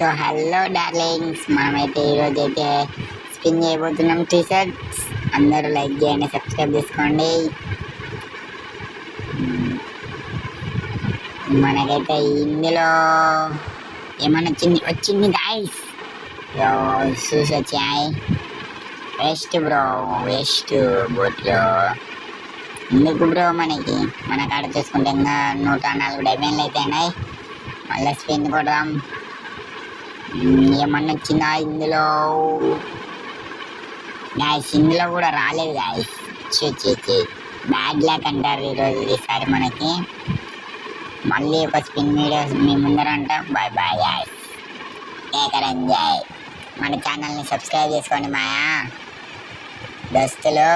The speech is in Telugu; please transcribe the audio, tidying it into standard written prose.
సో హలో డార్లింగ్స్, మనమైతే ఈరోజైతే స్పిన్ చేయబోతున్నాం టీ షర్ట్స్. అందరూ లైక్ చేయండి, సబ్స్క్రైబ్ చేసుకోండి. మనకైతే ఇందులో ఏమన్నా వచ్చింది గాయస్. షూస్ వచ్చాయి. వేస్ట్ బ్రో, వేస్ట్ బోట్లో ఎందుకు బ్రో. మన కాడ చూసుకుంటే ఇంకా 104 డైమండ్లు అయితే ఉన్నాయి. మళ్ళీ స్పిన్ కొడదాం. ఏమన్నా వచ్చిందా ఇందులో? గాయస్ ఇందులో కూడా రాలేదు గాయస్. బ్యాడ్ లక్ అంటారు ఈసారి మనకి. మళ్ళీ ఒక స్పిన్ వీడియో మీ ముందరంట. Bye bye guys, take enjoy. మన ఛానల్ని సబ్స్క్రైబ్ చేసుకోండి మాయా దోస్తులు.